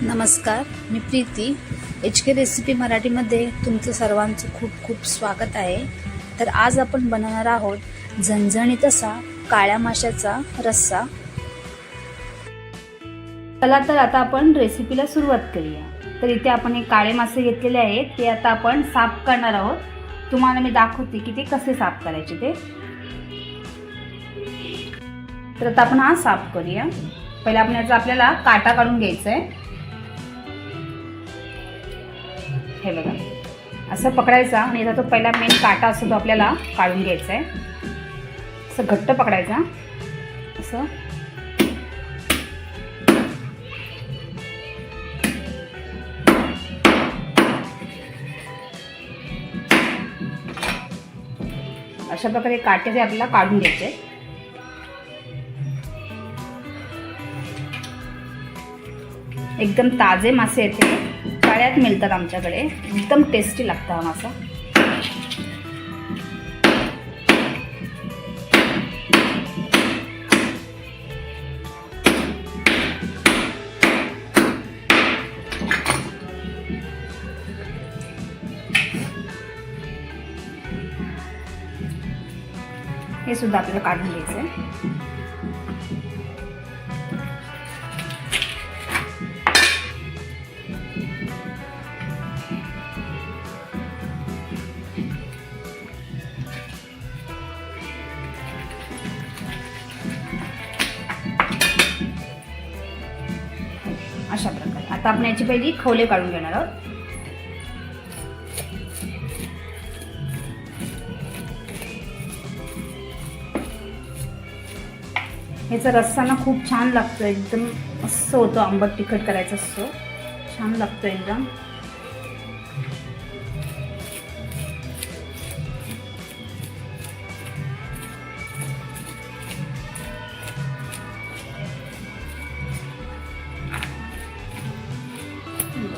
नमस्कार, मी Preeti. HK recipe मराठीमध्ये तुमचं सर्वांचं खूप खूप स्वागत आहे. तर आज आपण बनवणार आहोत झणझणीत असा काळ्या माशाचा रस्सा. चला तर आता आपण रेसिपीला सुरुवात करूया. तर इथे आपण हे काळे मासे घेतलेले आहेत, ते आता आपण साफ करणार आहोत. तुम्हाला मी दाखवते की ते कसे साफ करायचे ते. तर आता आपण हा साफ करूया. पहिला आपण याचा आपल्याला काटा काढून घ्यायचा आहे. हे बघा, असं पकडायचा आणि याचा तो पहिला मेन काटा असतो तो आपल्याला काढून घ्यायचा आहे. असं घट्ट पकडायचा, असं अशा प्रकारे काटे ते आपल्याला काढून घ्यायचे. एकदम ताजे मासे आहेत ते, काळ्यात मिळतात आमच्याकडे. एकदम टेस्टी लागतं हा मासा. हे सुद्धा आपल्याला काढून घ्यायचं आहे. अशा प्रकारे आता आपण याची पहिली खवले काढून घेणार आहोत. ह्याचा रस्सा ना खूप छान लागतो. एकदम असं होतं, आंबट तिखट करायचं असतो, छान लागतो एकदम.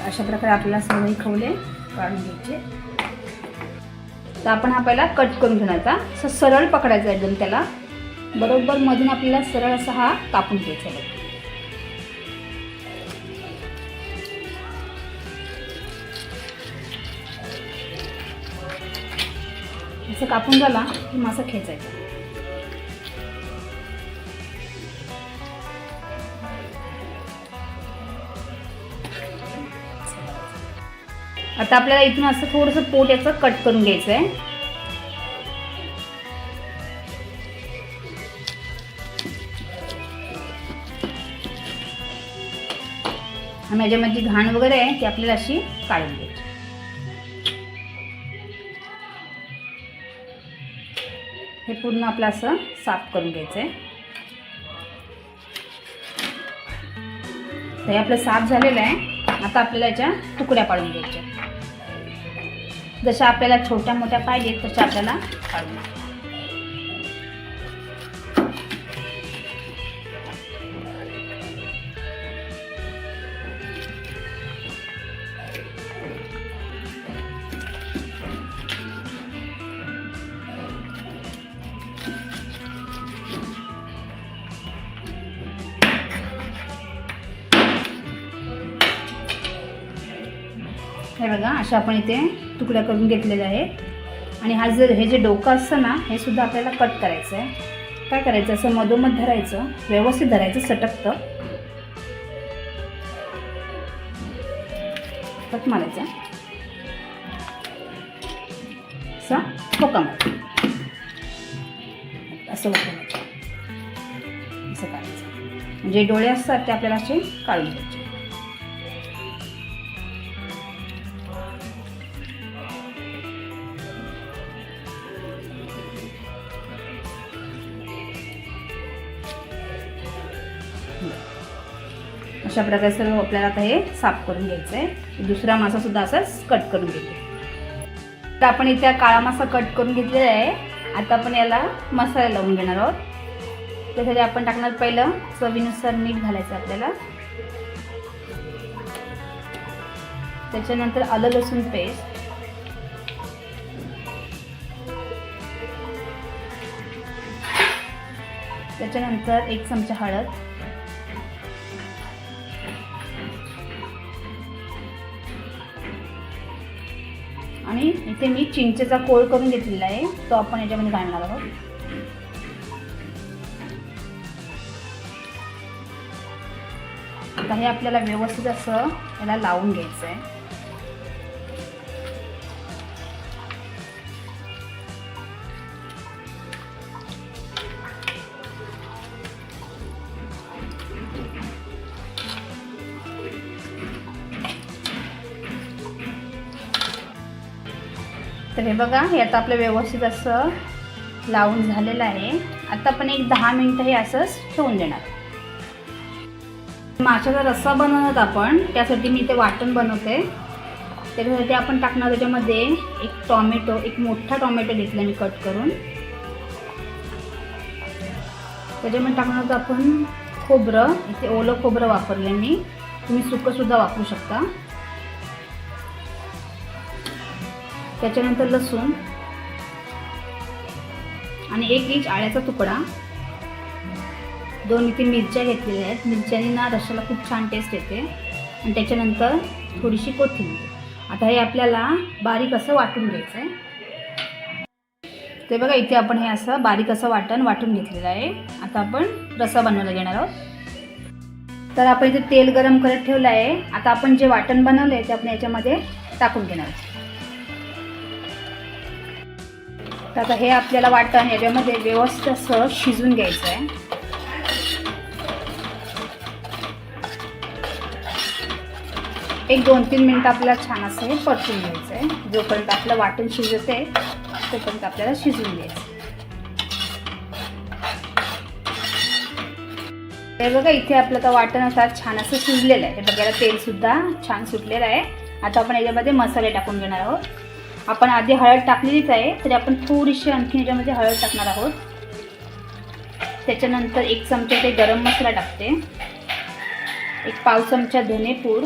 अशा प्रकारे आपल्याला सर्व खवले काढून घ्यायचे. तर आपण हा पहिला कट करून घेण्याचा. असं सरळ पकडायचा एकदम, त्याला बरोबर मधून आपल्याला सरळ असा हा कापून घ्यायचा. असं कापून झाला की मासा खेचायचा. आता आपल्याला इथून असं थोडंसं पोट याचं कट करून घ्यायचं आहे. आणि याच्यामध्ये घाण वगैरे आहे ती आपल्याला अशी काढून घ्यायची. हे पूर्ण आपलं असं साफ करून घ्यायचं आहे. तर हे आपलं साफ झालेलं आहे. आता आपल्याला याच्या तुकड्या पाडून घ्यायच्या. जशा आपल्याला छोट्या मोठ्या पाहिजेत तशा आपल्याला काढून. हे बघा, अशा आपण इथे तुकड्या करून घेतलेल्या आहेत. आणि हा हे जे डोकं असतं ना, हे सुद्धा आपल्याला कट करायचं आहे. काय करायचं, असं मधोमध धरायचं, व्यवस्थित धरायचं, सटकतं कट मारायचा. असं ठोका मारायचा, असं होतं. असं काढायचं. म्हणजे डोळे असतात ते आपल्याला असे काढून घ्यायचे. अशा प्रकारे सर्व आपल्याला आता हे साफ करून घ्यायचं आहे. दुसरा मासा सुद्धा असाच कट करून घ्यायचा. तर आपण इथे काळा मासा कट करून घेतलेला आहे. आता आपण याला मसाला लावून घेणार आहोत. त्यासाठी आपण टाकणार पहिलं चवीनुसार मीठ घालायचं आपल्याला. त्याच्यानंतर आलं लसूण पेस्ट, त्याच्यानंतर 1 चमचा हळद, आणि इथे मी चिंचेचा कोळ करून घेतलेला आहे, तो आपण याच्यामध्ये घालणार आहोत. आता हे आपल्याला व्यवस्थित असं याला लावून घ्यायचं आहे. तर हे बघा, हे आता आपलं व्यवस्थित असं लावून झालेलं आहे. आता आपण एक 10 मिनिटं हे असंच ठेवून देणार. माशाचा रस्सा बनवणार आपण, त्यासाठी मी इथे वाटण बनवते. त्याच्यासाठी आपण टाकणार त्याच्यामध्ये एक टॉमॅटो, एक मोठा टॉमॅटो घेतला मी कट करून. त्याच्यामध्ये टाकणार तर आपण खोबरं, इथे ओलं खोबरं वापरलं मी, तुम्ही सुकंसुद्धा वापरू शकता. त्याच्यानंतर लसूण आणि 1 इंच आल्याचा तुकडा, 2 इथे मिरच्या घेतलेल्या आहेत. मिरच्याने ना रश्श्याला खूप छान टेस्ट येते. आणि त्याच्यानंतर थोडीशी कोथिंबीर. आता हे आपल्याला बारीक असं वाटून घ्यायचं आहे. ते बघा, इथे आपण हे असं बारीक असं वाटून घेतलेलं आहे. आता आपण रस्सा बनवायला घेणार आहोत. तर आपण इथे तेल गरम करत ठेवलं आहे. आता आपण जे वाटण बनवलं आहे ते आपण याच्यामध्ये टाकून घेणार आहोत. तर आता हे आपल्याला वाटण याच्यामध्ये व्यवस्थित असं शिजून घ्यायचं आहे. एक 2-3 मिनिटं आपल्याला छान असं हे परतून घ्यायचं आहे. जोपर्यंत आपलं वाटण शिजते तोपर्यंत आपल्याला शिजवून घ्यायचं. हे बघा, इथे आपलं तर वाटण असं छान असं शिजलेलं आहे. हे बघायला तेलसुद्धा छान सुटलेलं आहे. आता आपण याच्यामध्ये मसाले टाकून घेणार आहोत. आपण आधी हळद टाकलेलीच आहे, तरी आपण थोडीशी आणखी याच्यामध्ये हळद टाकणार आहोत. त्याच्यानंतर 1 चमचा ते गरम मसाला टाकते, 1 पाव चमचा धनेपूड,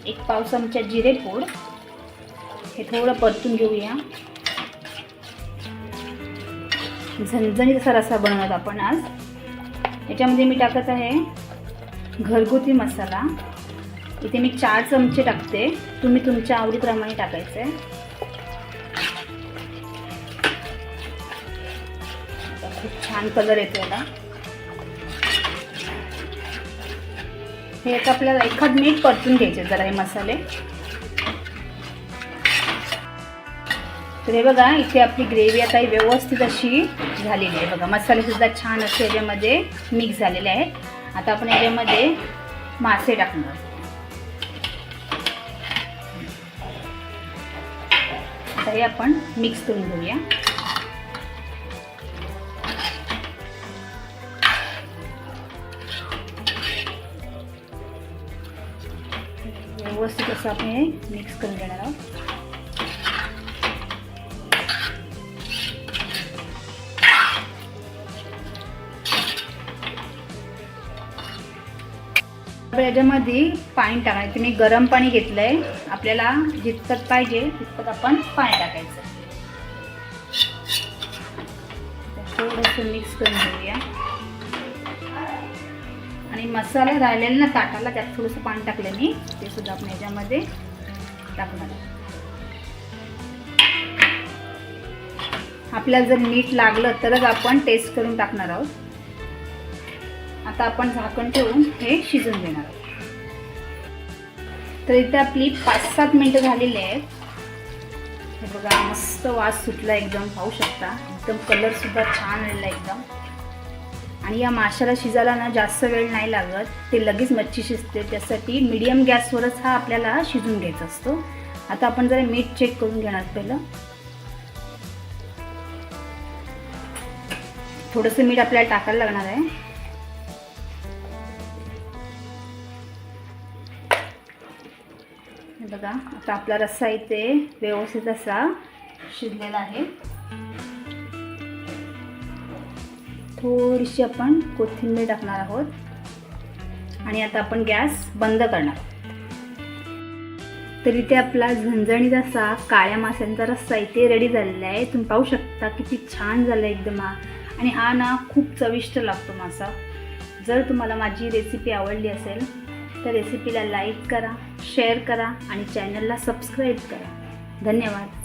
1 पाव चमचा जिरेपूड. हे थोडं परतून घेऊया. झणझणीत असा रस्सा बनवत आपण आज. याच्यामध्ये मी टाकत आहे घरगुती मसाला. इथे मी 4 चमचे टाकते, तुम्ही तुमच्या आवडीप्रमाणे टाकायचं आहे. खूप छान कलर येतो याला. हे एक आपल्याला एखाद मिनिट परतून घ्यायचे जरा हे मसाले. तर हे बघा, इथे आपली ग्रेव्ही आता व्यवस्थित अशी झालेली आहे. बघा, मसालेसुद्धा छान असे याच्यामध्ये मिक्स झालेले आहेत. आता आपण याच्यामध्ये मासे टाकणार. आता हे आपण मिक्स करून घेऊया. व्यवस्थित असं आपण हे मिक्स करून घेणार आहोत. याच्यामध्ये पाणी टाकायचं. मी गरम पाणी घेतलं आहे. आपल्याला जितकं पाहिजे तितकं आपण पाणी टाकायचं. थोडंसं मिक्स करून घेऊया. आणि मसाला राहिलेला ना ताटाला, त्यात थोडंसं पाणी टाकलं मी, ते सुद्धा आपण याच्यामध्ये टाकणार. आपल्याला जर मीठ लागलं तरच आपण टेस्ट करून टाकणार आहोत. आता आपण झाकण ठेवून हे शिजून देणार आहोत. तर इथे आपली 5-7 मिनिटं झालेली आहेत. हे बघा, मस्त वास सुटला एकदम, पाहू शकता. एकदम कलर सुद्धा छान आलेला एकदम. आणि या माशाला शिजायला ना जास्त वेळ नाही लागत, ते लगेच मच्छी शिजते. त्यासाठी मीडियम गॅसवरच हा आपल्याला शिजून घ्यायचा असतो. आता आपण जरा मीठ चेक करून घेणार. पहिलं थोडंसं मीठ आपल्याला टाकायला लागणार आहे. बघा, आता आपला रस्सा इथे व्यवस्थित असा शिजलेला आहे. थोडीशी आपण कोथिंबीर टाकणार आहोत. आणि आता आपण गॅस बंद करणार. तर इथे आपला झणझणीत असा काळ्या माशांचा रस्सा इथे रेडी झालेला आहे. तुम्ही पाहू शकता किती छान झालं एकदम. आणि हा ना खूप चविष्ट लागतो मासा. जर तुम्हाला माझी रेसिपी आवडली असेल तर रेसिपीला लाईक करा, शेअर करा आणि चॅनलला सबस्क्राईब करा. धन्यवाद.